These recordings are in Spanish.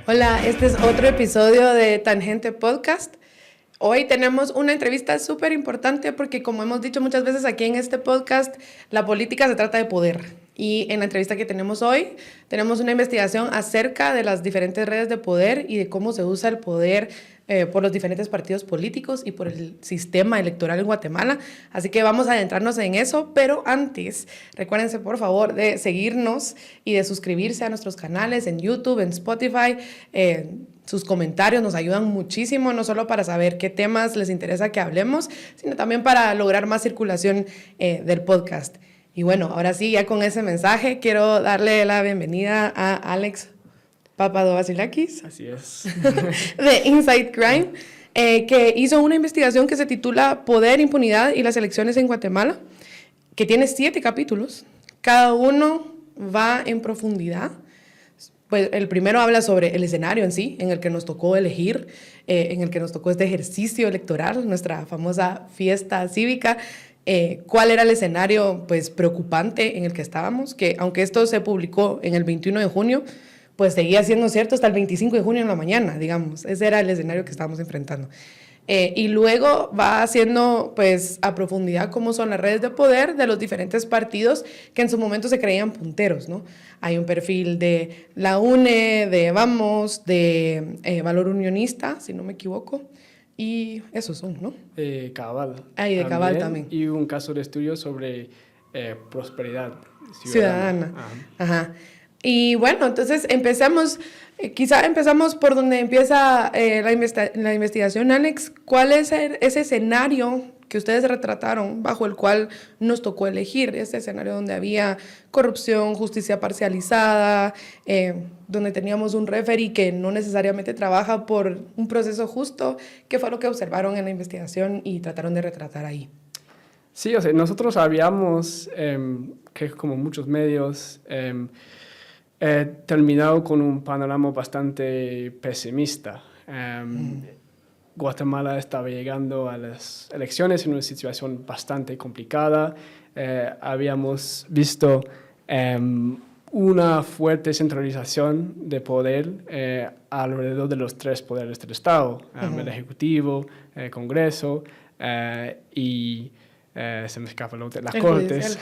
Hola, este es otro episodio de Tangente Podcast. Hoy tenemos una entrevista súper importante porque, como hemos dicho muchas veces aquí en este podcast, la política se trata de poder. Y en la entrevista que tenemos hoy, tenemos una investigación acerca de las diferentes redes de poder y de cómo se usa el poder por los diferentes partidos políticos y por el sistema electoral en Guatemala. Así que vamos a adentrarnos en eso, pero antes, recuérdense por favor de seguirnos y de suscribirse a nuestros canales en YouTube, en Spotify. Sus comentarios nos ayudan muchísimo, no solo para saber qué temas les interesa que hablemos, sino también para lograr más circulación del podcast. Y bueno, ahora sí, ya con ese mensaje, quiero darle la bienvenida a Alex Papadopoulos. Así es. De Inside Crime, que hizo una investigación que se titula Poder, Impunidad y las elecciones en Guatemala, que tiene 7 capítulos. Cada uno va en profundidad. Pues el primero habla sobre el escenario en sí, en el que nos tocó elegir, en el que nos tocó este ejercicio electoral, nuestra famosa fiesta cívica. ¿Cuál era el escenario pues, preocupante en el que estábamos? Que aunque esto se publicó en el 21 de junio, pues seguía siendo cierto hasta el 25 de junio en la mañana, digamos. Ese era el escenario que estábamos enfrentando. Y luego va haciendo pues a profundidad cómo son las redes de poder de los diferentes partidos que en su momento se creían punteros, ¿no? Hay un perfil de la UNE, de Vamos, de Valor Unionista, si no me equivoco, y esos son, ¿no? Cabal. Ah, y de Cabal también. Y un caso de estudio sobre prosperidad ciudadana. Ajá. Y bueno, entonces quizá empezamos por donde empieza la investigación, Alex. ¿Cuál es ese escenario que ustedes retrataron bajo el cual nos tocó elegir? Ese escenario donde había corrupción, justicia parcializada, donde teníamos un referee que no necesariamente trabaja por un proceso justo. ¿Qué fue lo que observaron en la investigación y trataron de retratar ahí? Sí, o sea, nosotros sabíamos que como muchos medios terminado con un panorama bastante pesimista. Guatemala estaba llegando a las elecciones en una situación bastante complicada. Habíamos visto una fuerte centralización de poder alrededor de los 3 poderes del Estado, el Ejecutivo, el Congreso y se me escapa el otro, las Cortes.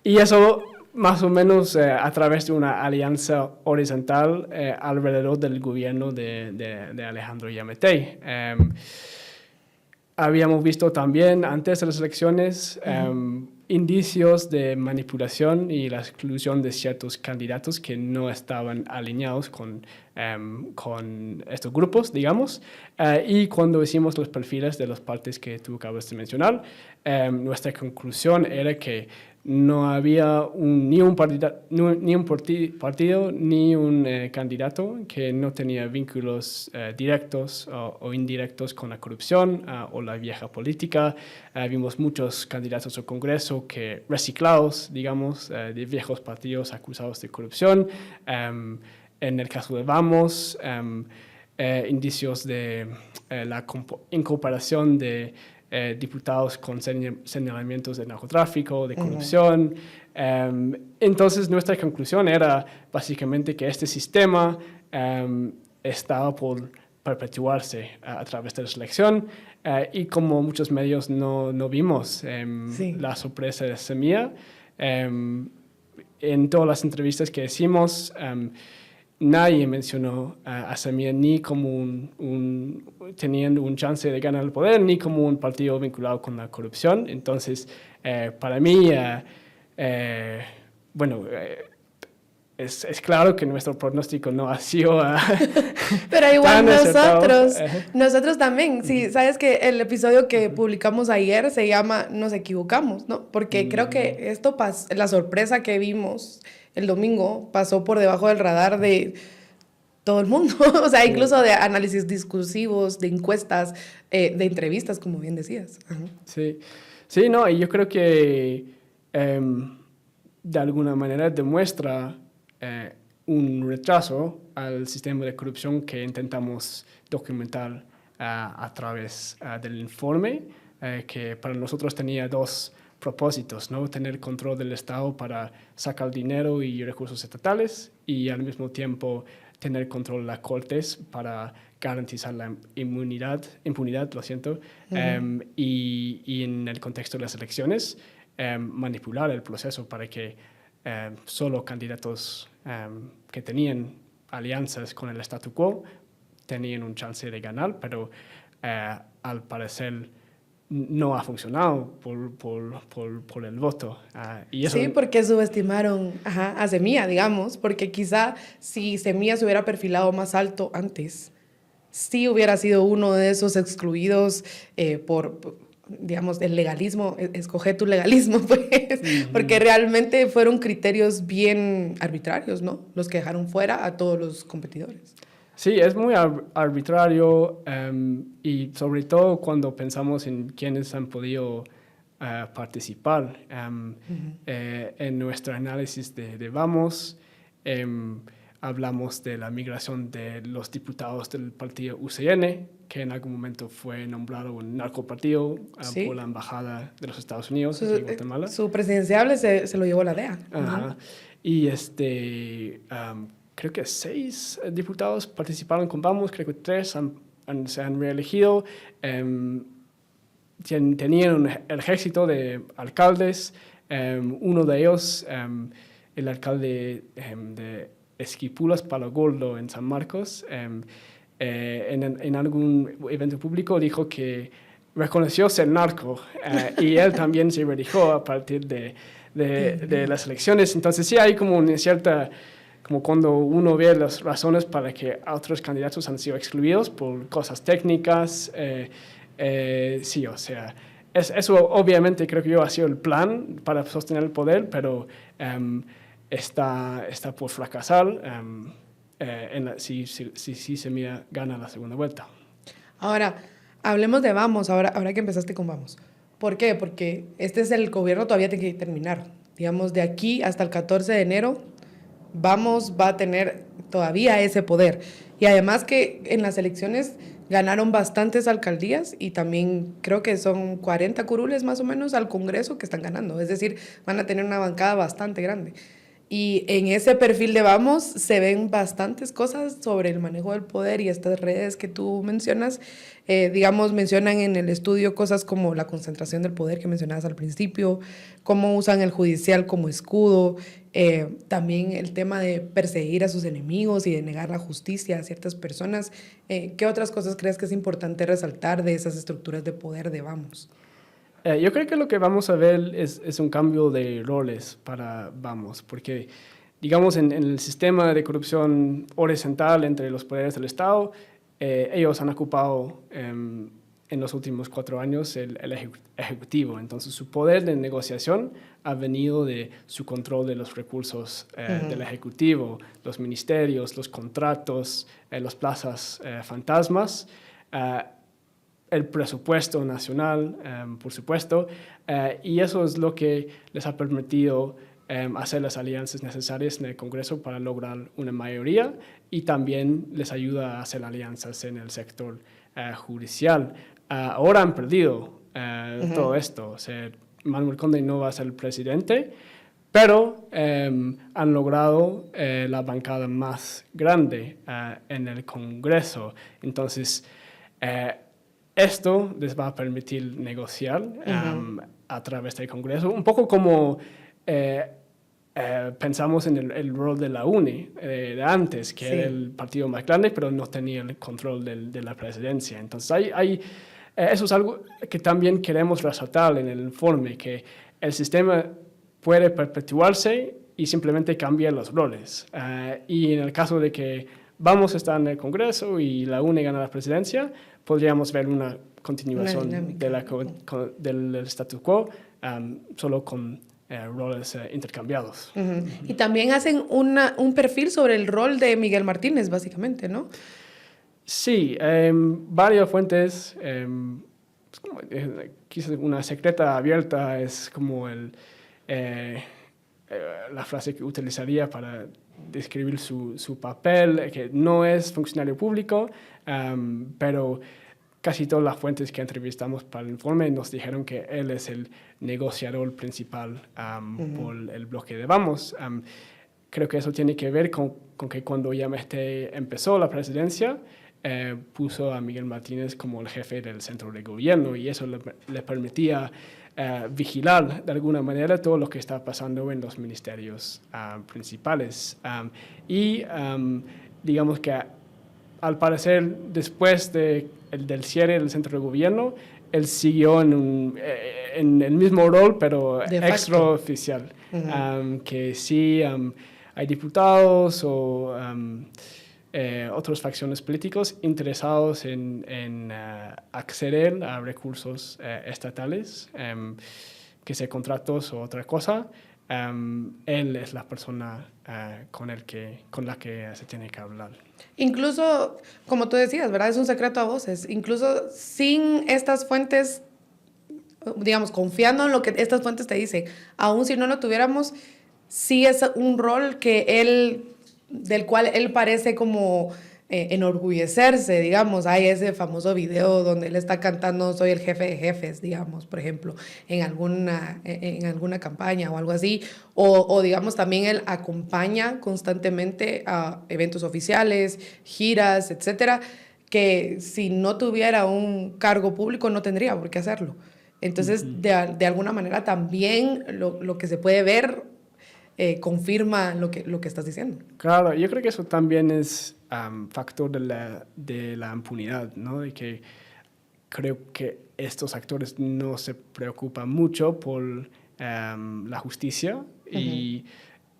Y eso más o menos a través de una alianza horizontal alrededor del gobierno de Alejandro Yamatei. Habíamos visto también antes de las elecciones indicios de manipulación y la exclusión de ciertos candidatos que no estaban alineados con estos grupos, digamos. Y cuando hicimos los perfiles de las partes que tú acabas de mencionar, nuestra conclusión era que no había ni un partido ni un candidato que no tenía vínculos directos o indirectos con la corrupción o la vieja política. Vimos muchos candidatos al Congreso que reciclados, digamos, de viejos partidos acusados de corrupción. En el caso de Vamos, indicios de la incorporación de diputados con señalamientos de narcotráfico, de corrupción. Entonces, nuestra conclusión era básicamente que este sistema estaba por perpetuarse a través de la selección y como muchos medios no vimos la sorpresa de Semilla. En todas las entrevistas que hicimos, nadie mencionó a Semilla ni como teniendo un chance de ganar el poder, ni como un partido vinculado con la corrupción. Entonces, para mí, es claro que nuestro pronóstico no ha sido pero igual nosotros también, sí, sabes que el episodio que publicamos ayer se llama Nos equivocamos, ¿no? Porque creo que esto la sorpresa que vimos el domingo pasó por debajo del radar de todo el mundo, o sea, incluso de análisis discursivos, de encuestas, de entrevistas, como bien decías. Sí, no, y yo creo que de alguna manera demuestra un rechazo al sistema de corrupción que intentamos documentar a través del informe, que para nosotros tenía 2 propósitos, ¿no? Tener control del Estado para sacar dinero y recursos estatales y al mismo tiempo tener control de las cortes para garantizar la impunidad, lo siento, y en el contexto de las elecciones, manipular el proceso para que solo candidatos que tenían alianzas con el statu quo tenían un chance de ganar, pero al parecer no ha funcionado por el voto. Y eso... Sí, porque subestimaron a Semilla, digamos, porque quizá si Semilla se hubiera perfilado más alto antes, sí hubiera sido uno de esos excluidos digamos, el legalismo, escoge tu legalismo, pues, porque realmente fueron criterios bien arbitrarios, ¿no? Los que dejaron fuera a todos los competidores. Sí, es muy arbitrario y sobre todo cuando pensamos en quienes han podido participar. En nuestro análisis de Vamos, hablamos de la migración de los diputados del partido UCN, que en algún momento fue nombrado un narcopartido Sí. por la Embajada de los Estados Unidos en Guatemala. Su presidenciable se lo llevó la DEA. Ajá. Y creo que 6 diputados participaron con Vamos, creo que 3 se han reelegido. Tenían un ejército de alcaldes. Uno de ellos, el alcalde de Esquipulas, Palo Gordo, en San Marcos, en algún evento público dijo que reconoció ser narco y él también se reeligió a partir de las elecciones. Entonces sí hay como una cierta... como cuando uno ve las razones para que otros candidatos han sido excluidos por cosas técnicas. Sí, o sea, eso obviamente creo que yo ha sido el plan para sostener el poder, pero está por fracasar si Semilla gana la segunda vuelta. Ahora, hablemos de Vamos, ahora que empezaste con Vamos. ¿Por qué? Porque este es el gobierno, todavía tiene que terminar. Digamos, de aquí hasta el 14 de enero, Vamos va a tener todavía ese poder. Y además que en las elecciones ganaron bastantes alcaldías y también creo que son 40 curules más o menos al Congreso que están ganando. Es decir, van a tener una bancada bastante grande. Y en ese perfil de Vamos se ven bastantes cosas sobre el manejo del poder y estas redes que tú mencionas. Digamos, mencionan en el estudio cosas como la concentración del poder que mencionabas al principio, cómo usan el judicial como escudo, también el tema de perseguir a sus enemigos y de negar la justicia a ciertas personas. ¿Qué otras cosas crees que es importante resaltar de esas estructuras de poder de Vamos? Yo creo que lo que vamos a ver es un cambio de roles para Vamos, porque, digamos, en el sistema de corrupción horizontal entre los poderes del Estado, ellos han ocupado en los últimos 4 años el ejecutivo. Entonces, su poder de negociación ha venido de su control de los recursos del ejecutivo, los ministerios, los contratos, las plazas fantasmas, el presupuesto nacional, por supuesto, y eso es lo que les ha permitido hacer las alianzas necesarias en el Congreso para lograr una mayoría y también les ayuda a hacer alianzas en el sector judicial. Ahora han perdido todo esto. O sea, Manuel Conde no va a ser el presidente, pero han logrado la bancada más grande en el Congreso. Entonces, esto les va a permitir negociar a través del Congreso, un poco como pensamos en el rol de la UNE de antes, que era el partido más grande, pero no tenía el control de la presidencia. Entonces, eso es algo que también queremos resaltar en el informe, que el sistema puede perpetuarse y simplemente cambiar los roles. Y en el caso de que Vamos a estar en el Congreso y la UNE gana la presidencia, podríamos ver una continuación del status quo, solo con roles intercambiados. Y también hacen un perfil sobre el rol de Miguel Martínez, básicamente, ¿no? Sí, varias fuentes. Quizás una secreta abierta es como la frase que utilizaría para describir su papel, que no es funcionario público, pero casi todas las fuentes que entrevistamos para el informe nos dijeron que él es el negociador principal por el bloque de Vamos. Creo que eso tiene que ver con que cuando Giammattei empezó la presidencia, puso a Miguel Martínez como el jefe del centro de gobierno y eso le permitía vigilar de alguna manera todo lo que está pasando en los ministerios principales. Digamos que al parecer después del cierre del centro de gobierno, él siguió en el mismo rol, pero extraoficial. Que sí hay diputados o otras facciones políticos interesados en acceder a recursos estatales, que sea contratos o otra cosa. Él es la persona con la que se tiene que hablar. Incluso, como tú decías, ¿verdad? Es un secreto a voces. Incluso sin estas fuentes, digamos, confiando en lo que estas fuentes te dicen, aún si no lo tuviéramos, sí es un rol del cual él parece como enorgullecerse, digamos. Hay ese famoso video donde él está cantando "Soy el jefe de jefes", digamos, por ejemplo, en alguna campaña o algo así. O digamos, también él acompaña constantemente a eventos oficiales, giras, etcétera, que si no tuviera un cargo público no tendría por qué hacerlo. Entonces, de alguna manera también lo que se puede ver confirma lo que estás diciendo. Claro, yo creo que eso también es factor de la impunidad, ¿no? Y que creo que estos actores no se preocupan mucho por la justicia y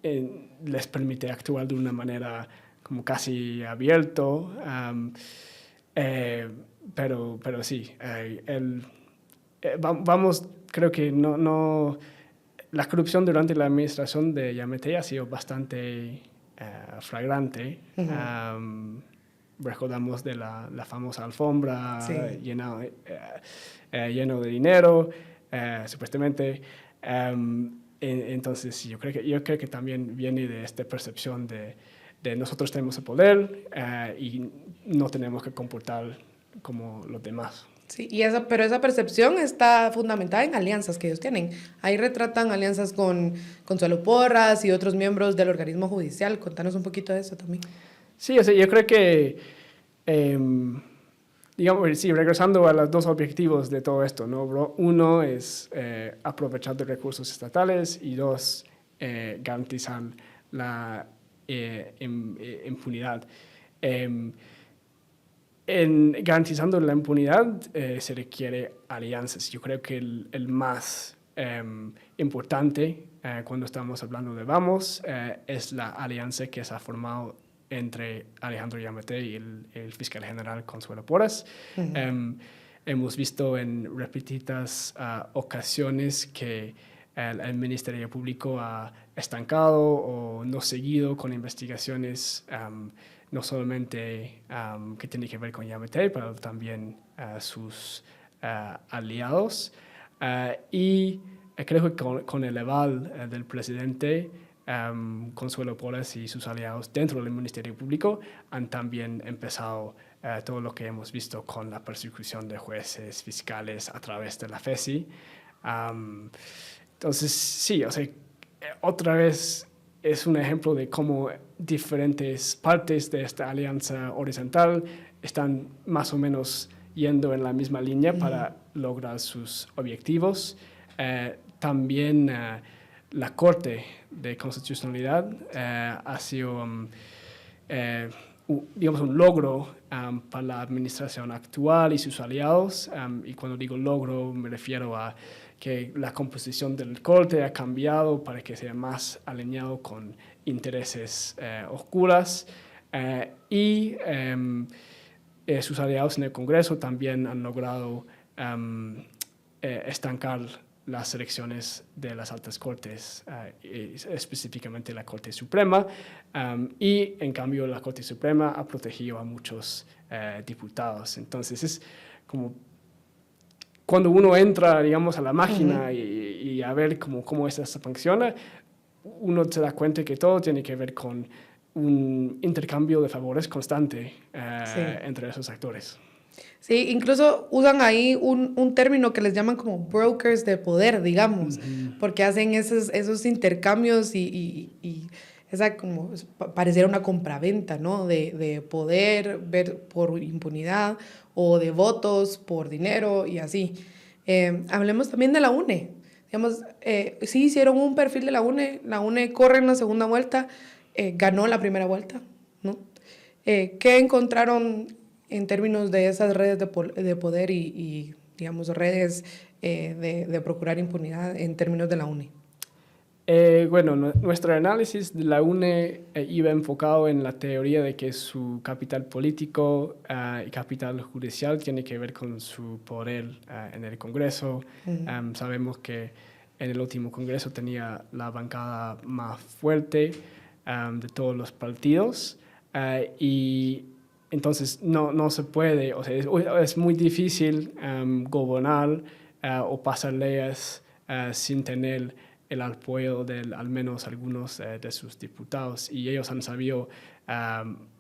les permite actuar de una manera como casi abierto, pero sí, vamos, creo que no la corrupción durante la administración de Giammattei ha sido bastante flagrante. Recordamos de la famosa alfombra lleno de dinero, supuestamente. Entonces, yo creo que también viene de esta percepción de nosotros tenemos el poder y no tenemos que comportar como los demás. Sí, pero esa percepción está fundamentada en alianzas que ellos tienen. Ahí retratan alianzas con Consuelo Porras y otros miembros del organismo judicial. Contanos un poquito de eso también. Sí, o sea, yo creo que, digamos, sí, regresando a los dos objetivos de todo esto, ¿no? Uno es aprovechar de recursos estatales y dos, garantizar la impunidad. En garantizando la impunidad se requiere alianzas. Yo creo que el más importante cuando estamos hablando de Vamos es la alianza que se ha formado entre Alejandro Giammattei y el fiscal general Consuelo Porras. Hemos visto en repetidas ocasiones que el Ministerio Público ha estancado o no seguido con investigaciones no solamente que tiene que ver con Giammattei, pero también sus aliados. Y creo que con el aval del presidente, Consuelo Porras y sus aliados dentro del Ministerio Público han también empezado todo lo que hemos visto con la persecución de jueces, fiscales a través de la FESI. Entonces, sí, o sea, otra vez es un ejemplo de cómo diferentes partes de esta alianza horizontal están más o menos yendo en la misma línea para lograr sus objetivos. También la Corte de Constitucionalidad ha sido, digamos, un logro para la administración actual y sus aliados. Y cuando digo logro me refiero a que la composición del Corte ha cambiado para que sea más alineado con intereses oscuros y sus aliados en el Congreso también han logrado estancar las elecciones de las altas cortes, específicamente la Corte Suprema, y en cambio la Corte Suprema ha protegido a muchos diputados. Entonces es como cuando uno entra, digamos, a la máquina y a ver cómo esto funciona, uno se da cuenta que todo tiene que ver con un intercambio de favores constante entre esos actores. Sí, incluso usan ahí un término que les llaman como brokers de poder, digamos, porque hacen esos intercambios y esa como pareciera una compraventa, ¿no? De poder ver por impunidad o de votos por dinero y así. Hablemos también de la UNE. Digamos, sí hicieron un perfil de la UNE corre en la segunda vuelta, ganó la primera vuelta, ¿no? ¿Qué encontraron en términos de esas redes de poder digamos, redes de procurar impunidad en términos de la UNE? Bueno, nuestro análisis de la UNE iba enfocado en la teoría de que su capital político y capital judicial tiene que ver con su poder en el Congreso. Sabemos que en el último Congreso tenía la bancada más fuerte de todos los partidos y entonces no se puede, o sea, es muy difícil gobernar o pasar leyes sin tener el apoyo de al menos algunos de sus diputados y ellos han sabido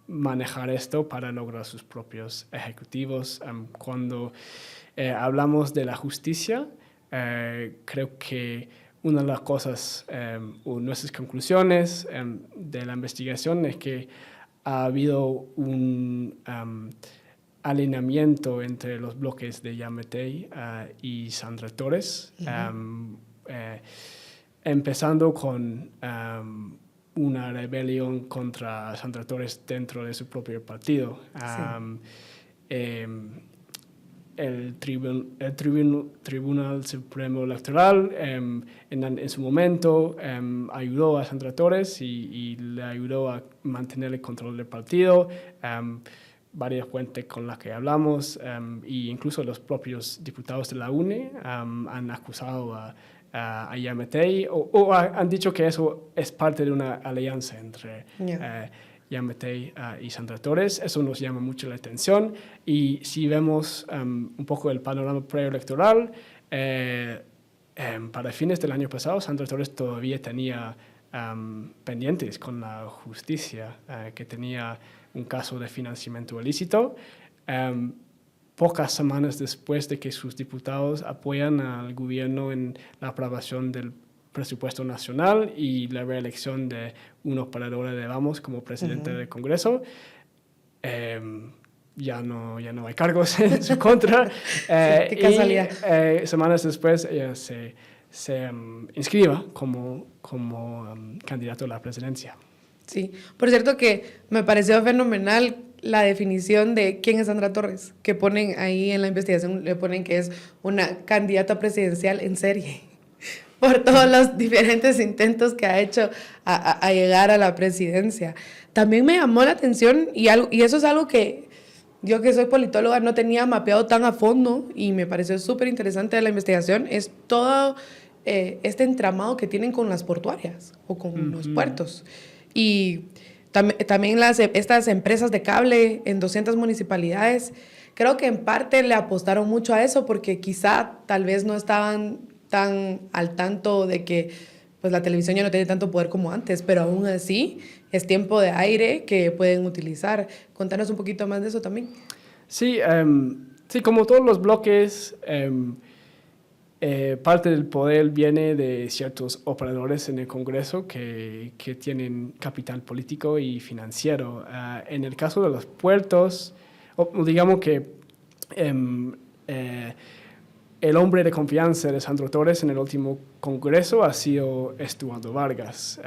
manejar esto para lograr sus propios ejecutivos. Cuando hablamos de la justicia, creo que una de las cosas o nuestras conclusiones de la investigación es que ha habido un alineamiento entre los bloques de Yamatei y Sandra Torres. Empezando con una rebelión contra Sandra Torres dentro de su propio partido. El Tribunal Supremo Electoral en su momento ayudó a Sandra Torres y le ayudó a mantener el control del partido. Varias fuentes con las que hablamos e incluso los propios diputados de la UNE han acusado a Yamatei o han dicho que eso es parte de una alianza entre Yamatei y Sandra Torres. Eso nos llama mucho la atención y si vemos un poco el panorama preelectoral, para fines del año pasado Sandra Torres todavía tenía pendientes con la justicia, que tenía un caso de financiamiento ilícito. Pocas semanas después de que sus diputados apoyan al gobierno en la aprobación del presupuesto nacional y la reelección de un operador de Vamos como presidente del Congreso, ya no hay cargos en su contra. Qué casualidad. Y semanas después ella se inscriba como candidato a la presidencia. Sí, por cierto que me pareció fenomenal la definición de quién es Sandra Torres, que ponen ahí en la investigación, le ponen que es una candidata presidencial en serie, por todos los diferentes intentos que ha hecho a llegar a la presidencia. También me llamó la atención, y eso es algo que yo que soy politóloga no tenía mapeado tan a fondo, y me pareció súper interesante de la investigación, es todo este entramado que tienen con las portuarias o con los puertos. Y también estas empresas de cable en 200 municipalidades, creo que en parte le apostaron mucho a eso porque quizá tal vez no estaban tan al tanto de que pues, la televisión ya no tiene tanto poder como antes, pero aún así es tiempo de aire que pueden utilizar. Contanos un poquito más de eso también. Sí, sí, como todos los bloques, parte del poder viene de ciertos operadores en el Congreso que tienen capital político y financiero. En el caso de los puertos, digamos que el hombre de confianza de Sandra Torres en el último Congreso ha sido Estuardo Vargas,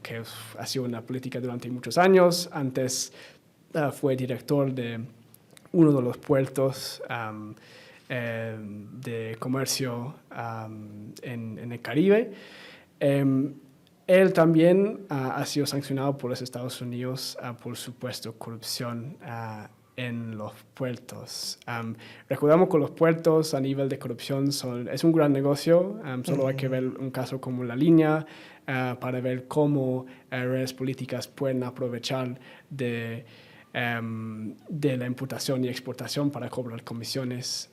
que ha sido una política durante muchos años. Antes fue director de uno de los puertos de comercio en el Caribe. Él también ha sido sancionado por los Estados Unidos por supuesto corrupción en los puertos. Recordamos que los puertos a nivel de corrupción es un gran negocio. Solo hay que ver un caso como La Línea para ver cómo redes políticas pueden aprovechar de la importación y exportación para cobrar comisiones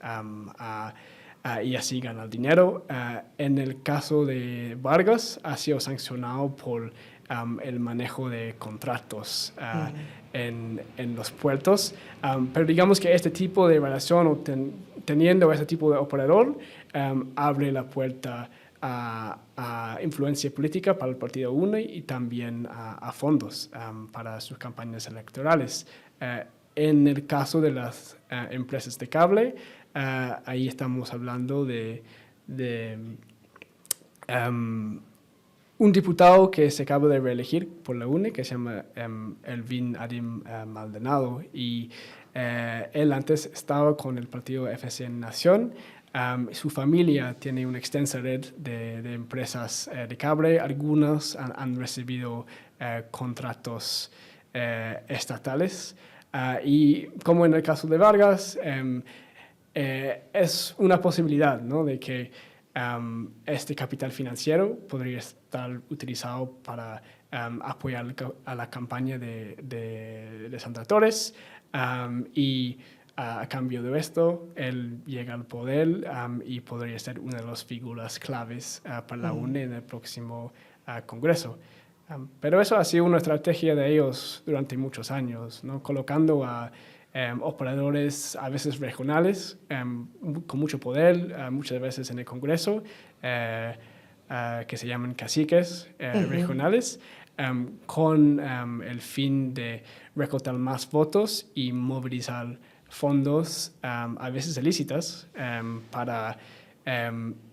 y así ganar dinero. En el caso de Vargas, ha sido sancionado por el manejo de contratos en los puertos. Pero digamos que este tipo de relación o teniendo este tipo de operador abre la puerta a influencia política para el partido UNE y también a fondos para sus campañas electorales. En el caso de las empresas de cable, ahí estamos hablando de un diputado que se acaba de reelegir por la UNE, que se llama Elvin Adim Maldonado, y él antes estaba con el partido FCN Nación. Su familia tiene una extensa red de empresas de cable. Algunas han recibido contratos estatales. Y como en el caso de Vargas, es una posibilidad, ¿no?, de que este capital financiero podría estar utilizado para apoyar a la campaña de Sandra Torres y a cambio de esto, él llega al poder y podría ser una de las figuras claves para la UNE en el próximo Congreso. Pero eso ha sido una estrategia de ellos durante muchos años, ¿no?, colocando a operadores a veces regionales con mucho poder, muchas veces en el Congreso, que se llaman caciques regionales, con el fin de recaudar más votos y movilizar fondos, a veces ilícitas, para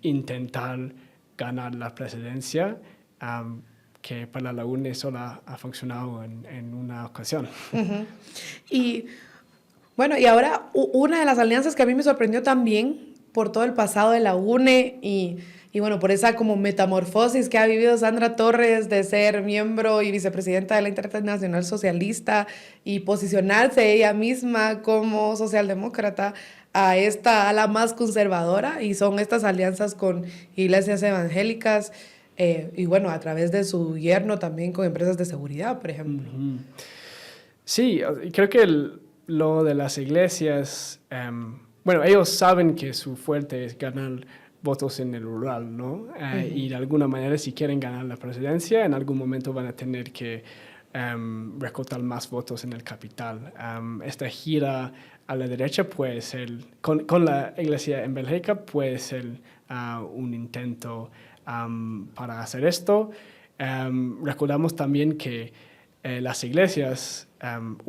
intentar ganar la presidencia, que para la UNE solo ha funcionado en una ocasión. Y bueno, y ahora una de las alianzas que a mí me sorprendió también por todo el pasado de la UNE y bueno, por esa como metamorfosis que ha vivido Sandra Torres de ser miembro y vicepresidenta de la Internacional Socialista y posicionarse ella misma como socialdemócrata a la más conservadora, y son estas alianzas con iglesias evangélicas y bueno, a través de su yerno también con empresas de seguridad, por ejemplo. Sí, creo que lo de las iglesias, bueno, ellos saben que su fuerte es ganar votos en el rural, ¿no? Y de alguna manera, si quieren ganar la presidencia, en algún momento van a tener que recortar más votos en el capital. Esta gira a la derecha puede ser, con la iglesia evangélica, puede ser un intento para hacer esto. Recordamos también que las iglesias,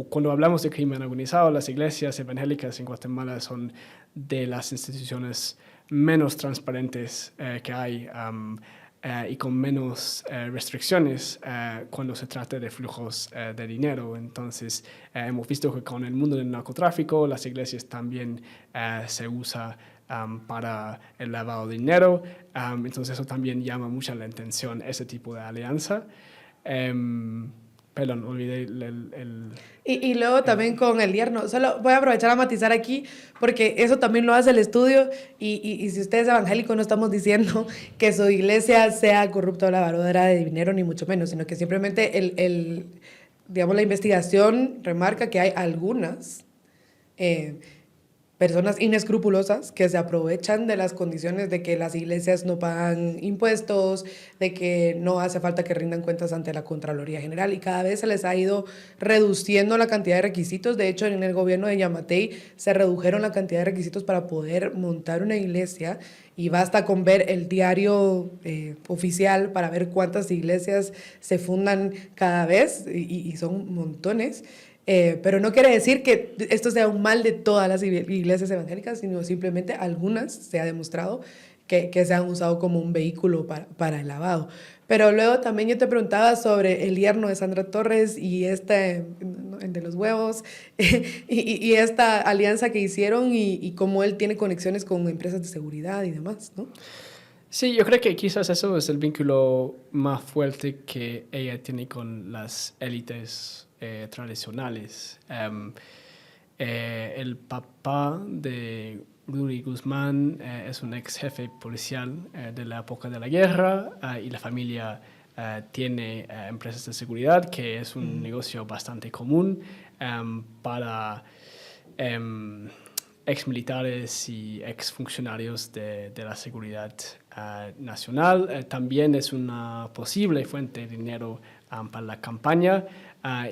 cuando hablamos de crimen organizado, las iglesias evangélicas en Guatemala son de las instituciones menos transparentes que hay y con menos restricciones cuando se trata de flujos de dinero. Entonces, hemos visto que con el mundo del narcotráfico, las iglesias también se usa para el lavado de dinero. Entonces, eso también llama mucho la atención, ese tipo de alianza. Perdón, olvidé Y luego también con el yerno. Solo voy a aprovechar a matizar aquí, porque eso también lo hace el estudio. Y si usted es evangélico, no estamos diciendo que su iglesia sea corrupta o lavadora de dinero, ni mucho menos, sino que simplemente digamos, la investigación remarca que hay algunas personas inescrupulosas que se aprovechan de las condiciones de que las iglesias no pagan impuestos, de que no hace falta que rindan cuentas ante la Contraloría General, y cada vez se les ha ido reduciendo la cantidad de requisitos. De hecho, en el gobierno de Yamatei se redujeron la cantidad de requisitos para poder montar una iglesia, y basta con ver el diario oficial para ver cuántas iglesias se fundan cada vez, y son montones. Pero no quiere decir que esto sea un mal de todas las iglesias evangélicas, sino simplemente algunas se ha demostrado que se han usado como un vehículo para el lavado. Pero luego también yo te preguntaba sobre el yerno de Sandra Torres y el de los huevos, y esta alianza que hicieron y cómo él tiene conexiones con empresas de seguridad y demás, ¿no? Sí, yo creo que quizás eso es el vínculo más fuerte que ella tiene con las élites tradicionales. El papá de Rudy Guzmán es un ex jefe policial de la época de la guerra, y la familia tiene empresas de seguridad, que es un negocio bastante común para exmilitares y exfuncionarios de la seguridad nacional. También es una posible fuente de dinero para la campaña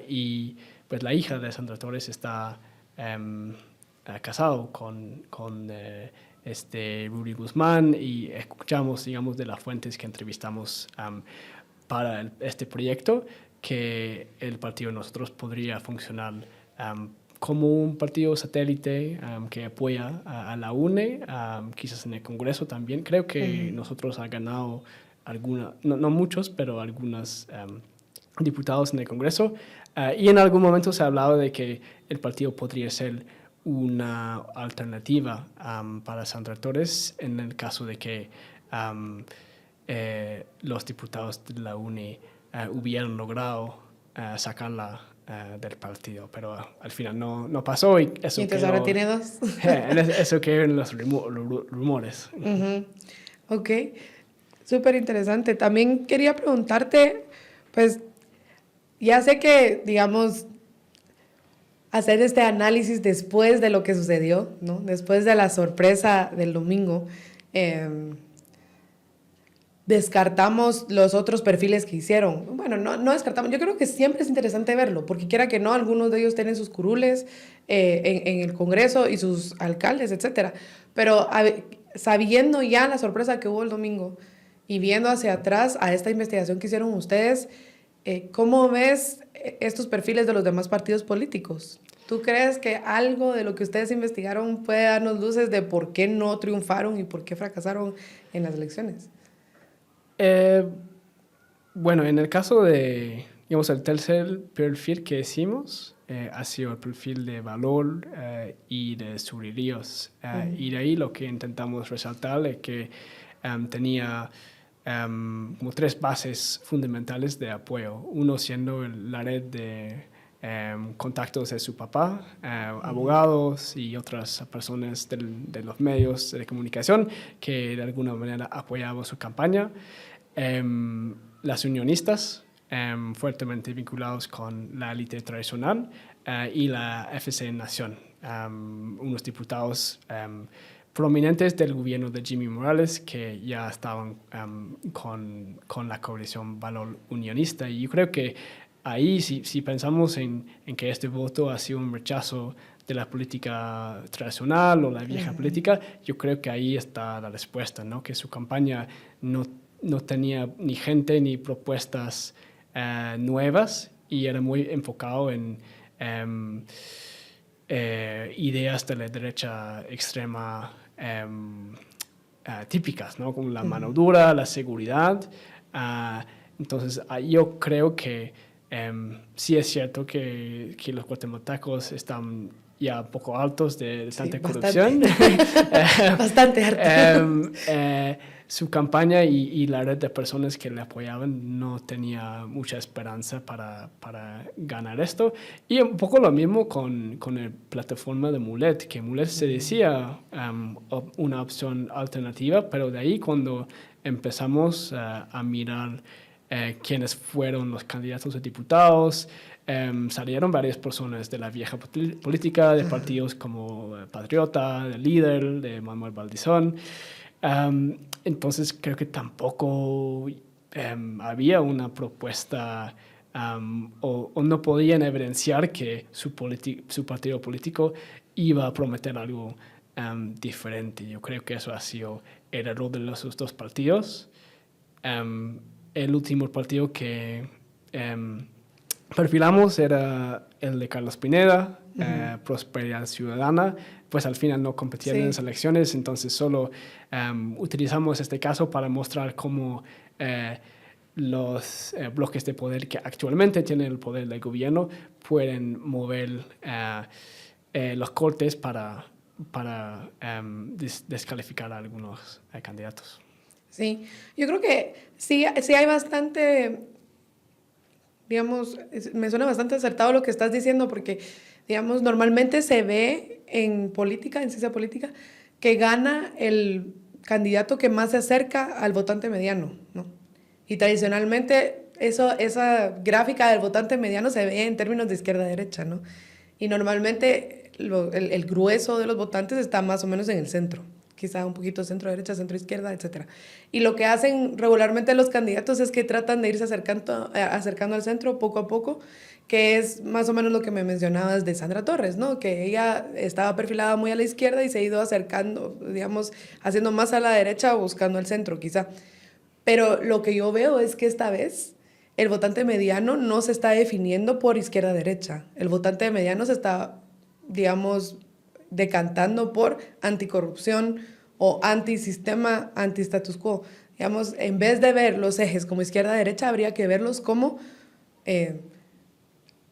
y pues la hija de Sandra Torres está casado con Rudy Guzmán y escuchamos, digamos, de las fuentes que entrevistamos para este proyecto que el partido de nosotros podría funcionar como un partido satélite que apoya a la UNE, quizás en el Congreso también. Creo que nosotros ha ganado no muchos, pero algunos diputados en el Congreso. Y en algún momento se ha hablado de que el partido podría ser una alternativa para Sandra Torres en el caso de que los diputados de la UNE hubieran logrado sacarla del partido, pero al final no pasó y eso y entonces ahora tiene dos. Eso que en los rumores. Ok, súper interesante. También quería preguntarte, pues ya sé que, digamos, hacer este análisis después de lo que sucedió, ¿no? Después de la sorpresa del domingo, descartamos los otros perfiles que hicieron. Bueno, no descartamos. Yo creo que siempre es interesante verlo, porque quiera que no, algunos de ellos tienen sus curules en el Congreso y sus alcaldes, etcétera. Pero sabiendo ya la sorpresa que hubo el domingo y viendo hacia atrás a esta investigación que hicieron ustedes, ¿cómo ves estos perfiles de los demás partidos políticos? ¿Tú crees que algo de lo que ustedes investigaron puede darnos luces de por qué no triunfaron y por qué fracasaron en las elecciones? Bueno, en el caso de, digamos, el tercer perfil que hicimos ha sido el perfil de valor y de subriríos. Y de ahí lo que intentamos resaltar es que tenía como tres bases fundamentales de apoyo. Uno siendo la red de contactos de su papá, abogados y otras personas de los medios de comunicación que de alguna manera apoyaban su campaña. Las unionistas, fuertemente vinculados con la élite tradicional y la FC Nación, unos diputados prominentes del gobierno de Jimmy Morales que ya estaban con la coalición Valor Unionista. Y yo creo que ahí, si pensamos en que este voto ha sido un rechazo de la política tradicional o la vieja política, yo creo que ahí está la respuesta, ¿no? Que su campaña no tenía ni gente ni propuestas nuevas y era muy enfocado en ideas de la derecha extrema típicas, ¿no? Como la mano dura, la seguridad. Entonces, yo creo que sí es cierto que los guatemaltecos están ya un poco altos de tanta corrupción. Bastante hartos. Su campaña y la red de personas que le apoyaban no tenía mucha esperanza para ganar esto. Y un poco lo mismo con la plataforma de Mulet, que Mulet se decía una opción alternativa, pero de ahí cuando empezamos a mirar quiénes fueron los candidatos a diputados, salieron varias personas de la vieja política, de partidos como Patriota, de Líder, de Manuel Valdizón. Entonces creo que tampoco había una propuesta o no podían evidenciar que su partido político iba a prometer algo diferente. Yo creo que eso ha sido el error de los dos partidos. El último partido que perfilamos era el de Carlos Pineda, Prosperidad Ciudadana, pues al final no competieron en las elecciones, entonces solo utilizamos este caso para mostrar cómo los bloques de poder que actualmente tienen el poder del gobierno pueden mover los cortes para descalificar a algunos candidatos. Sí, yo creo que sí hay bastante, digamos, me suena bastante acertado lo que estás diciendo porque, digamos, normalmente se ve en política, en ciencia política, que gana el candidato que más se acerca al votante mediano, ¿no? Y tradicionalmente esa gráfica del votante mediano se ve en términos de izquierda-derecha, ¿no? Y normalmente el grueso de los votantes está más o menos en el centro, quizá un poquito centro-derecha, centro-izquierda, etc. Y lo que hacen regularmente los candidatos es que tratan de irse acercando al centro poco a poco, que es más o menos lo que me mencionabas de Sandra Torres, ¿no? Que ella estaba perfilada muy a la izquierda y se ha ido acercando, digamos, haciendo más a la derecha o buscando el centro, quizá. Pero lo que yo veo es que esta vez el votante mediano no se está definiendo por izquierda-derecha. El votante mediano se está, digamos, decantando por anticorrupción o antisistema, anti-status quo. Digamos, en vez de ver los ejes como izquierda-derecha, habría que verlos como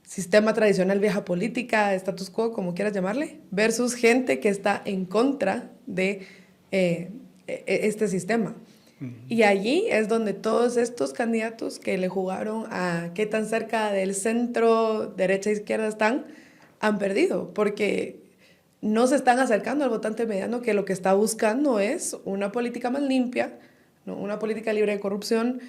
sistema tradicional, vieja política, status quo, como quieras llamarle, versus gente que está en contra de este sistema. Y allí es donde todos estos candidatos que le jugaron a qué tan cerca del centro, derecha e izquierda están, han perdido, porque no se están acercando al votante mediano que lo que está buscando es una política más limpia, ¿no? Una política libre de corrupción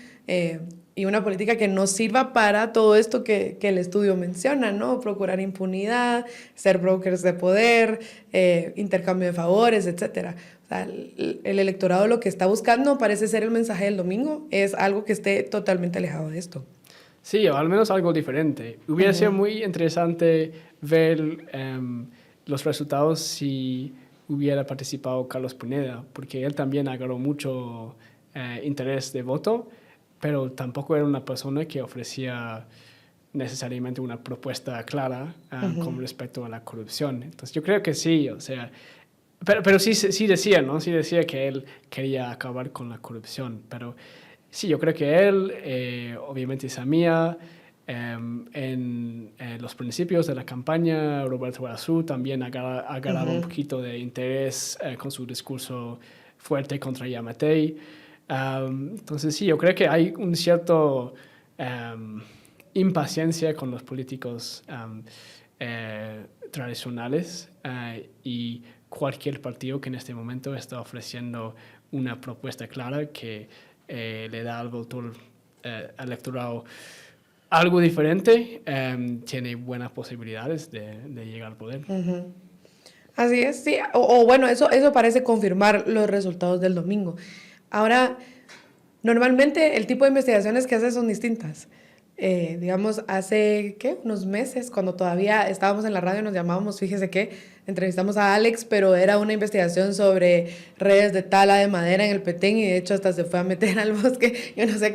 y una política que nos sirva para todo esto que el estudio menciona, ¿no? Procurar impunidad, ser brokers de poder, intercambio de favores, etc. O sea, el electorado lo que está buscando parece ser el mensaje del domingo, es algo que esté totalmente alejado de esto. Sí, o al menos algo diferente. Hubiera sido muy interesante ver los resultados si hubiera participado Carlos Pineda, porque él también agarró mucho interés de voto, pero tampoco era una persona que ofrecía necesariamente una propuesta clara con respecto a la corrupción. Entonces yo creo que sí, o sea, pero sí decía, ¿no? Sí decía que él quería acabar con la corrupción, pero sí, yo creo que él, obviamente Samia, en los principios de la campaña, Roberto Arzú también agarraba un poquito de interés con su discurso fuerte contra Yamatei. Entonces sí, yo creo que hay un cierto impaciencia con los políticos tradicionales y cualquier partido que en este momento está ofreciendo una propuesta clara que le da al voto electoral algo diferente, tiene buenas posibilidades de llegar al poder. Así es, sí. O bueno, eso parece confirmar los resultados del domingo. Ahora, normalmente el tipo de investigaciones que hace son distintas. Digamos, hace, ¿qué? Unos meses, cuando todavía estábamos en la radio, nos llamábamos, fíjese que entrevistamos a Alex, pero era una investigación sobre redes de tala de madera en el Petén y de hecho hasta se fue a meter al bosque. Yo no sé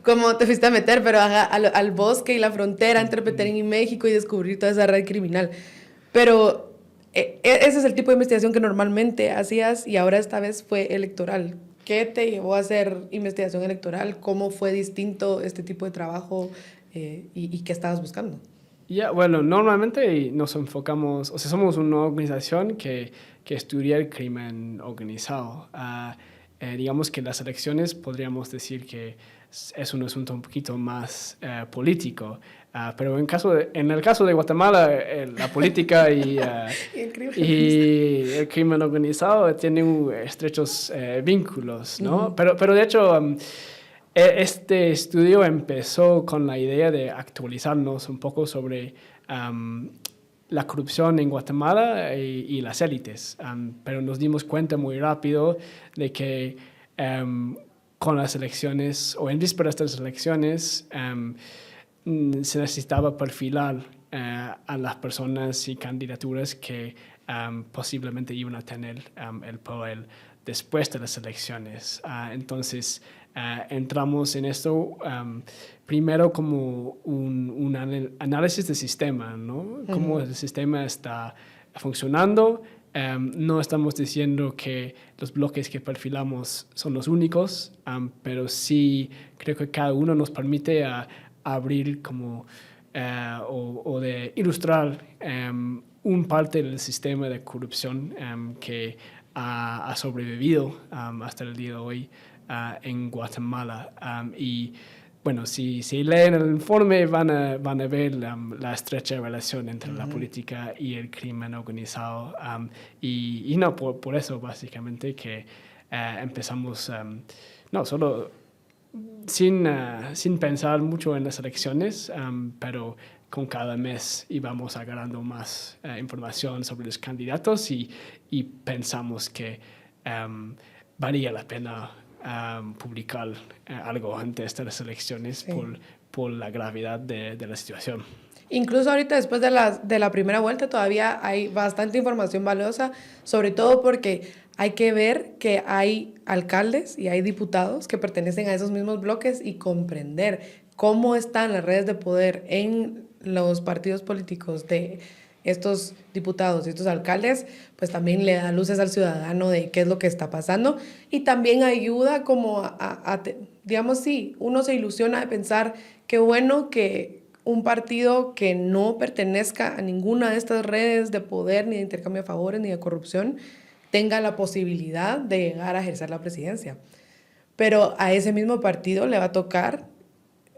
cómo te fuiste a meter, pero al bosque y la frontera entre Petén y México y descubrir toda esa red criminal. Pero ese es el tipo de investigación que normalmente hacías y ahora esta vez fue electoral. ¿Qué te llevó a hacer investigación electoral? ¿Cómo fue distinto este tipo de trabajo y qué estabas buscando? Bueno, normalmente nos enfocamos, o sea, somos una organización que estudia el crimen organizado. Digamos que las elecciones podríamos decir que es un asunto un poquito más político, pero en el caso de Guatemala, la política y el crimen organizado tienen estrechos vínculos, ¿no? Pero de hecho, este estudio empezó con la idea de actualizarnos un poco sobre la corrupción en Guatemala y las élites, pero nos dimos cuenta muy rápido de que con las elecciones o en vísperas de las elecciones se necesitaba perfilar a las personas y candidaturas que posiblemente iban a tener el poder después de las elecciones. Entonces entramos en esto primero como un análisis del sistema, ¿no? Cómo el sistema está funcionando. No estamos diciendo que los bloques que perfilamos son los únicos, pero sí creo que cada uno nos permite abrir como o de ilustrar un parte del sistema de corrupción que ha sobrevivido hasta el día de hoy en Guatemala. Y bueno, si leen el informe van a ver la estrecha relación entre la política y el crimen organizado. Y no, por eso básicamente que empezamos, no solo sin pensar mucho en las elecciones, pero con cada mes íbamos agarrando más información sobre los candidatos y pensamos que valía la pena publicar algo antes de las elecciones Sí. por la gravedad de la situación. Incluso ahorita después de la primera vuelta todavía hay bastante información valiosa, sobre todo porque hay que ver que hay alcaldes y hay diputados que pertenecen a esos mismos bloques y comprender cómo están las redes de poder en los partidos políticos de estos diputados y estos alcaldes, pues también le da luces al ciudadano de qué es lo que está pasando y también ayuda como digamos, sí, uno se ilusiona de pensar qué bueno que un partido que no pertenezca a ninguna de estas redes de poder, ni de intercambio de favores, ni de corrupción, tenga la posibilidad de llegar a ejercer la presidencia. Pero a ese mismo partido le va a tocar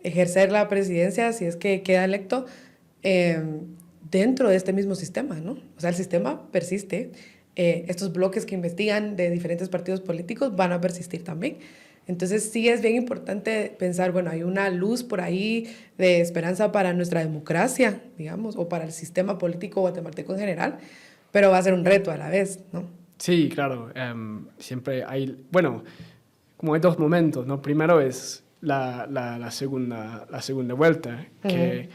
ejercer la presidencia, si es que queda electo, dentro de este mismo sistema, ¿no? O sea, el sistema persiste. Estos bloques que investigan de diferentes partidos políticos van a persistir también. Entonces sí es bien importante pensar, bueno, hay una luz por ahí de esperanza para nuestra democracia, digamos, o para el sistema político guatemalteco en general, pero va a ser un reto a la vez, ¿no? Sí, claro. Siempre hay, bueno, como hay dos momentos, ¿no? Primero es la segunda vuelta, que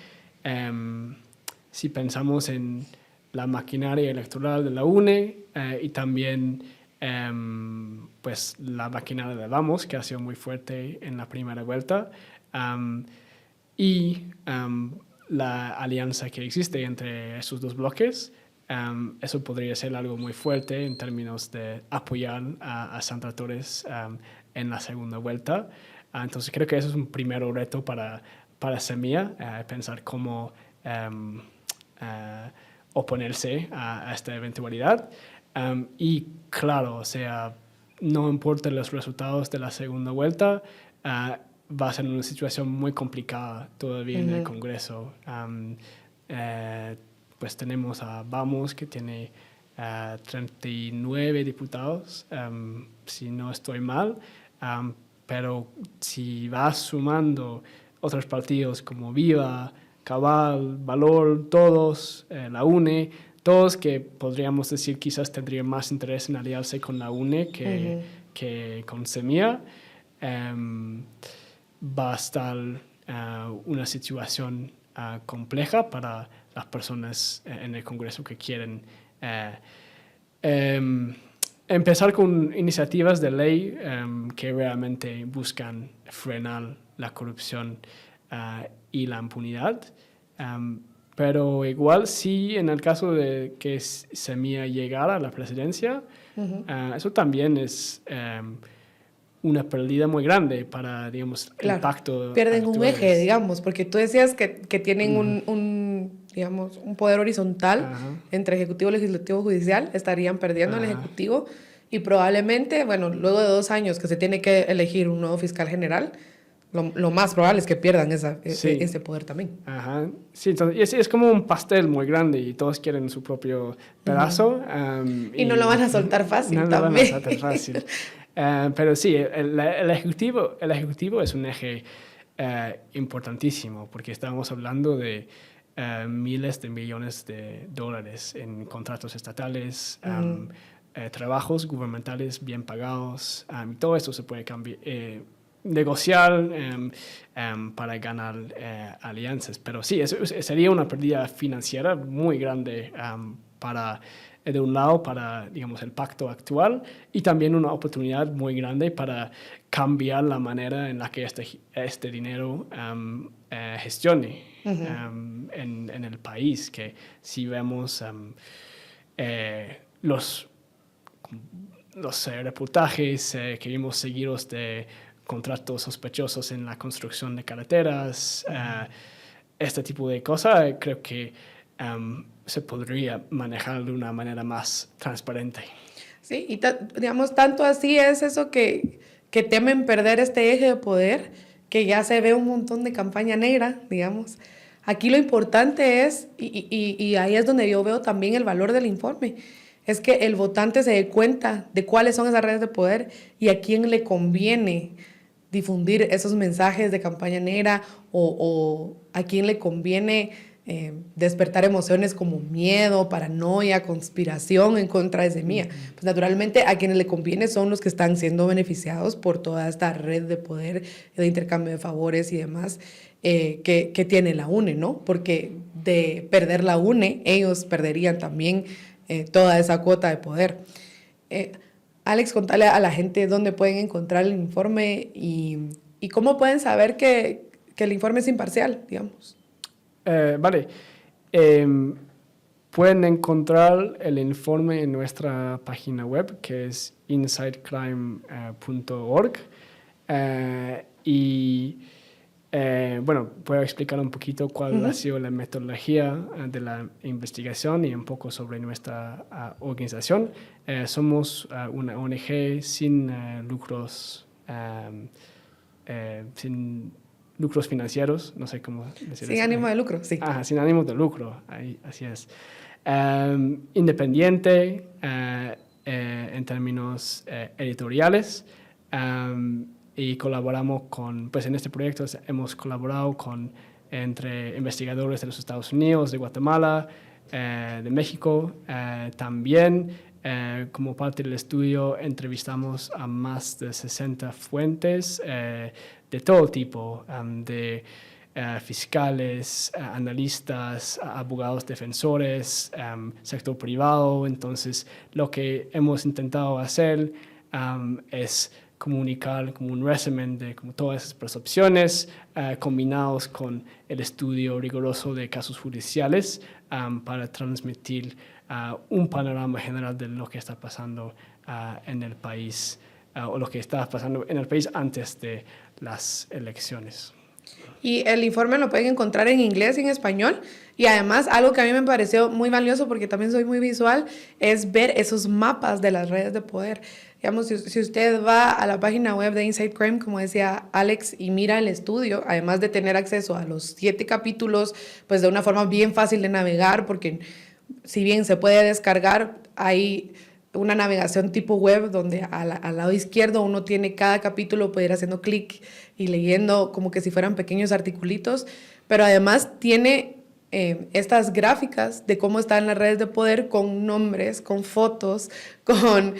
si pensamos en la maquinaria electoral de la UNE y también pues la maquinaria de Vamos, que ha sido muy fuerte en la primera vuelta, y la alianza que existe entre esos dos bloques, eso podría ser algo muy fuerte en términos de apoyar a Sandra Torres en la segunda vuelta. Entonces creo que eso es un primer reto para Semilla, pensar cómo oponerse a esta eventualidad. Y claro, o sea, no importa los resultados de la segunda vuelta, va a ser una situación muy complicada todavía en el Congreso. Pues tenemos a Vamos, que tiene 39 diputados, si no estoy mal, pero si vas sumando otros partidos como Viva, Cabal, Valor, todos, la UNE, todos que podríamos decir quizás tendrían más interés en aliarse con la UNE que con Semilla, va a estar una situación compleja para las personas en el Congreso que quieren empezar con iniciativas de ley que realmente buscan frenar la corrupción y la impunidad. Pero igual sí, en el caso de que Semilla llegara a la presidencia, eso también es una pérdida muy grande para, digamos, Claro, el pacto. pierden un eje, digamos, porque tú decías que tienen digamos, un poder horizontal entre ejecutivo, legislativo, judicial, estarían perdiendo el ejecutivo y probablemente, bueno, luego de 2 años que se tiene que elegir un nuevo fiscal general, lo más probable es que pierdan ese poder también. Sí, entonces es como un pastel muy grande y todos quieren su propio pedazo. Y no lo van a soltar fácil no también. No lo van a soltar fácil. Pero sí, el ejecutivo es un eje importantísimo porque estamos hablando de miles de millones de dólares en contratos estatales, trabajos gubernamentales bien pagados, todo esto se puede negociar para ganar alianzas. Pero sí, eso sería una pérdida financiera muy grande para, de un lado, para, digamos, el pacto actual y también una oportunidad muy grande para cambiar la manera en la que este dinero gestione en el país. Que si vemos los reportajes que vimos seguidos de contratos sospechosos en la construcción de carreteras, este tipo de cosas, creo que se podría manejar de una manera más transparente. Sí, y digamos, tanto así es eso que temen perder este eje de poder, que ya se ve un montón de campaña negra, digamos. Aquí lo importante es, y ahí es donde yo veo también el valor del informe, es que el votante se dé cuenta de cuáles son esas redes de poder y a quién le conviene difundir esos mensajes de campaña negra o a quién le conviene despertar emociones como miedo, paranoia, conspiración en contra de Semilla. Pues naturalmente a quienes le conviene son los que están siendo beneficiados por toda esta red de poder, de intercambio de favores y demás que tiene la UNE, ¿no? Porque de perder la UNE, ellos perderían también toda esa cuota de poder. Alex, contale a la gente dónde pueden encontrar el informe y cómo pueden saber que el informe es imparcial, digamos. Vale. Pueden encontrar el informe en nuestra página web, que es insidecrime.org. Bueno, puedo explicar un poquito cuál ha sido la metodología de la investigación y un poco sobre nuestra organización. Somos una ONG sin lucros financieros, no sé cómo decir Sin ánimo de lucro, sí. Sin ánimo de lucro, así es. Independiente en términos editoriales, y colaboramos pues en este proyecto hemos colaborado entre investigadores de los Estados Unidos, de Guatemala, de México. También, como parte del estudio, entrevistamos a más de 60 fuentes de todo tipo, de fiscales, analistas, abogados defensores, sector privado. Entonces, lo que hemos intentado hacer es comunicar como un resumen de como todas esas percepciones combinados con el estudio riguroso de casos judiciales para transmitir un panorama general de lo que está pasando en el país o lo que estaba pasando en el país antes de las elecciones. Y el informe lo pueden encontrar en inglés y en español. Y además, algo que a mí me pareció muy valioso, porque también soy muy visual, es ver esos mapas de las redes de poder. Digamos, si usted va a la página web de Inside Crime, como decía Alex, y mira el estudio, además de tener acceso a los 7 capítulos, pues de una forma bien fácil de navegar, porque si bien se puede descargar, hay una navegación tipo web donde al lado izquierdo uno tiene cada capítulo, puede ir haciendo clic y leyendo como que si fueran pequeños articulitos, pero además tiene estas gráficas de cómo están las redes de poder con nombres, con fotos, con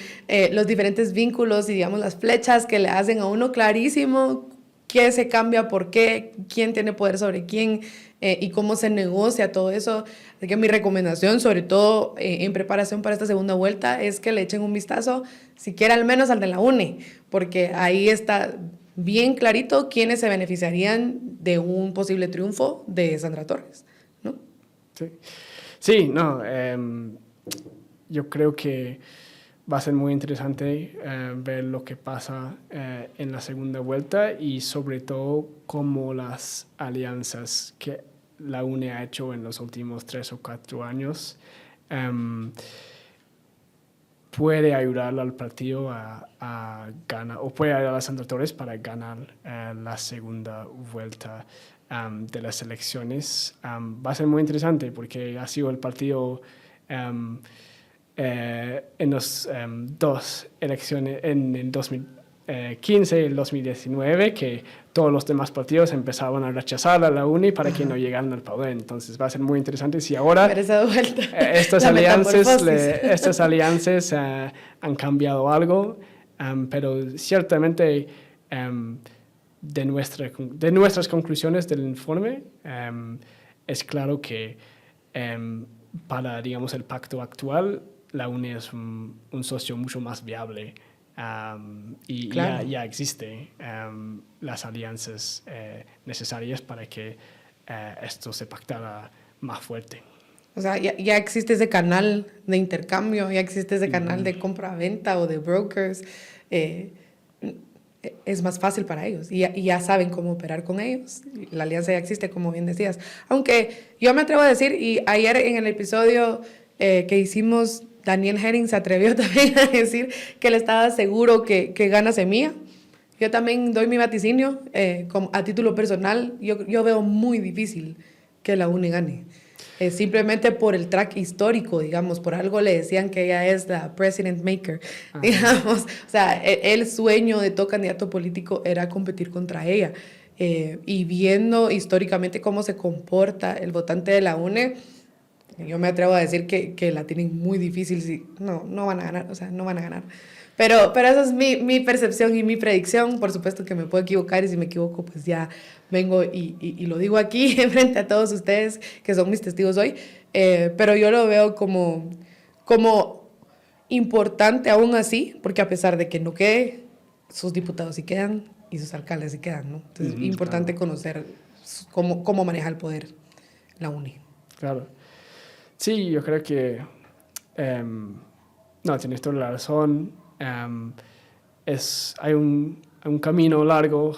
los diferentes vínculos y digamos las flechas que le hacen a uno clarísimo qué se cambia, por qué, quién tiene poder sobre quién y cómo se negocia todo eso. Así que mi recomendación, sobre todo en preparación para esta segunda vuelta, es que le echen un vistazo, siquiera al menos al de la UNE, porque ahí está bien clarito quiénes se beneficiarían de un posible triunfo de Sandra Torres, ¿no? Sí, no, yo creo que va a ser muy interesante ver lo que pasa en la segunda vuelta y sobre todo cómo las alianzas que la UNE ha hecho en los últimos 3 o 4 años puede ayudar al partido a ganar, o puede ayudar a Sandra Torres para ganar la segunda vuelta de las elecciones. Va a ser muy interesante porque ha sido el partido en las 2 elecciones, en el 2015 y el 2019, que todos los demás partidos empezaban a rechazar a la UNE para que no llegaran al poder. Entonces va a ser muy interesante si ahora estas alianzas han cambiado algo, pero ciertamente de nuestras conclusiones del informe es claro que para, digamos, el pacto actual, la UNE es un socio mucho más viable y claro, ya existe las alianzas necesarias para que esto se pactara más fuerte. O sea, ya existe ese canal de intercambio, ya existe ese canal de compra-venta o de brokers. Es más fácil para ellos y ya saben cómo operar con ellos. La alianza ya existe, como bien decías. Aunque yo me atrevo a decir, y ayer en el episodio que hicimos, Daniel Herring se atrevió también a decir que él estaba seguro que gana Semilla. Yo también doy mi vaticinio a título personal. Yo veo muy difícil que la UNE gane. Simplemente por el track histórico, digamos, por algo le decían que ella es la president maker, digamos. O sea, el sueño de todo candidato político era competir contra ella. y viendo históricamente cómo se comporta el votante de la UNE, yo me atrevo a decir que la tienen muy difícil, no van a ganar, o sea, no van a ganar. Pero esa es mi percepción y mi predicción. Por supuesto que me puedo equivocar y si me equivoco, pues ya vengo y lo digo aquí frente a todos ustedes que son mis testigos hoy. Pero yo lo veo como importante aún así, porque a pesar de que no quede, sus diputados sí quedan y sus alcaldes sí quedan, ¿no? Entonces es importante conocer cómo maneja el poder la UNE. Claro. Sí, yo creo que... no, tienes toda la razón. Hay un camino largo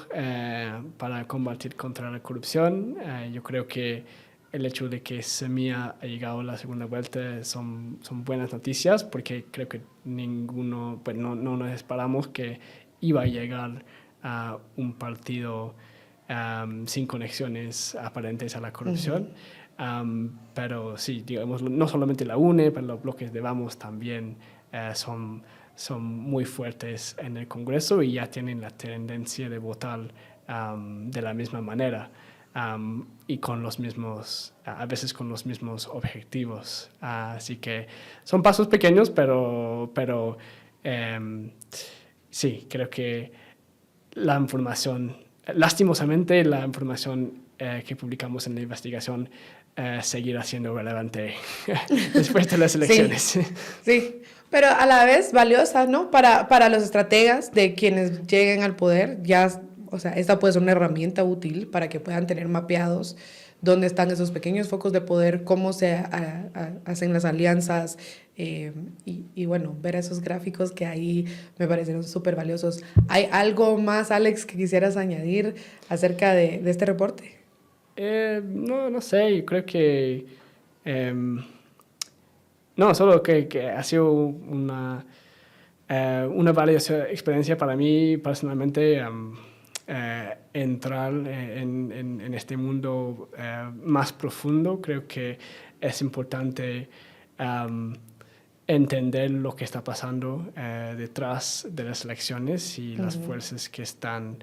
para combatir contra la corrupción. Yo creo que el hecho de que Semilla ha llegado a la segunda vuelta son buenas noticias, porque creo que ninguno, pues no nos esperamos que iba a llegar a un partido sin conexiones aparentes a la corrupción. Pero sí, digamos, no solamente la UNE, pero los bloques de Vamos también son muy fuertes en el Congreso y ya tienen la tendencia de votar de la misma manera y con los mismos, a veces con los mismos objetivos. Así que son pasos pequeños, pero sí, creo que la información, lastimosamente, la información que publicamos en la investigación seguirá siendo relevante después de las elecciones. Sí, sí, pero a la vez valiosa, ¿no? Para los estrategas de quienes lleguen al poder, ya, o sea, esta puede ser una herramienta útil para que puedan tener mapeados dónde están esos pequeños focos de poder, cómo se hacen las alianzas y bueno, ver esos gráficos que ahí me parecieron súper valiosos. ¿Hay algo más, Alex, que quisieras añadir acerca de este reporte? No sé, yo creo que... no, solo que ha sido una valiosa experiencia para mí personalmente entrar en este mundo más profundo. Creo que es importante entender lo que está pasando detrás de las elecciones y las fuerzas que están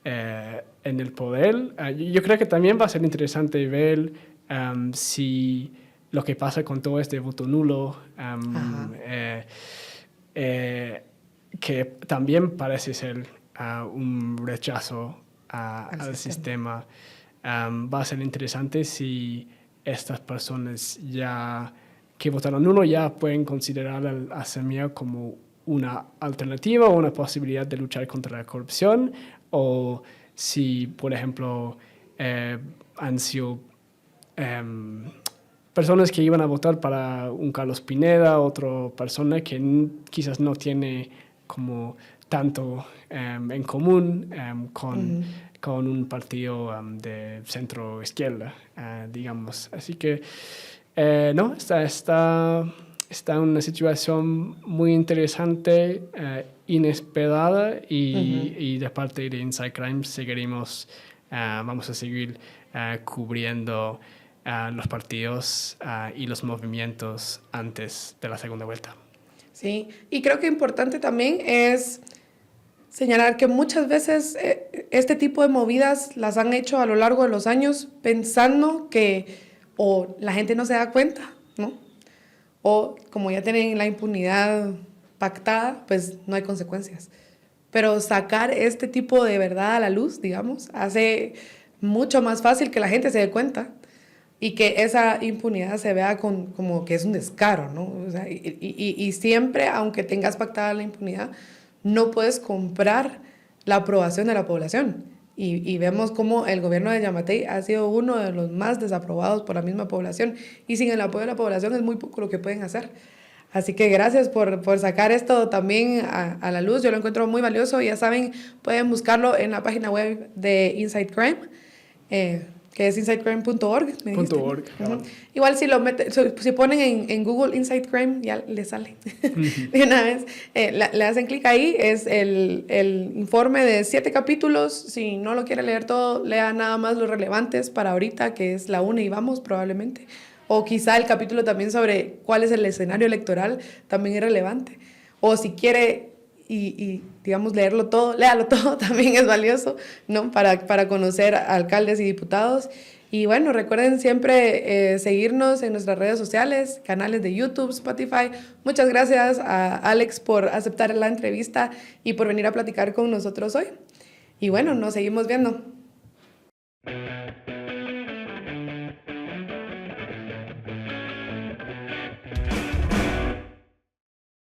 en el poder. Yo creo que también va a ser interesante ver si lo que pasa con todo este voto nulo, que también parece ser un rechazo al sistema. Va a ser interesante si estas personas ya que votaron nulo ya pueden considerar a Semilla como una alternativa o una posibilidad de luchar contra la corrupción, o si, por ejemplo, han sido personas que iban a votar para un Carlos Pineda, otra persona que quizás no tiene como tanto en común con un partido de centro izquierda, digamos. Así que no, está una situación muy interesante, inesperada y de parte de Inside Crime vamos a seguir cubriendo los partidos y los movimientos antes de la segunda vuelta. Sí, y creo que importante también es señalar que muchas veces este tipo de movidas las han hecho a lo largo de los años pensando que o la gente no se da cuenta, ¿no? O como ya tienen la impunidad pactada, pues no hay consecuencias. Pero sacar este tipo de verdad a la luz, digamos, hace mucho más fácil que la gente se dé cuenta y que esa impunidad se vea como que es un descaro, ¿no? O sea, y siempre, aunque tengas pactada la impunidad, no puedes comprar la aprobación de la población. Y vemos cómo el gobierno de Yamatei ha sido uno de los más desaprobados por la misma población. Y sin el apoyo de la población es muy poco lo que pueden hacer. Así que gracias por sacar esto también a la luz. Yo lo encuentro muy valioso. Ya saben, pueden buscarlo en la página web de Inside Crime, que es insidecrime.org. .org, claro. Igual si ponen en Google Inside Crime, ya les sale de una vez. Le hacen clic ahí, es el informe de 7 capítulos. Si no lo quiere leer todo, lea nada más los relevantes para ahorita, que es la UNE y Vamos probablemente. O quizá el capítulo también sobre cuál es el escenario electoral también es relevante. O si quiere digamos, leerlo todo, léalo todo, también es valioso, ¿no? Para conocer a alcaldes y diputados. Y bueno, recuerden siempre seguirnos en nuestras redes sociales, canales de YouTube, Spotify. Muchas gracias a Alex por aceptar la entrevista y por venir a platicar con nosotros hoy. Y bueno, nos seguimos viendo.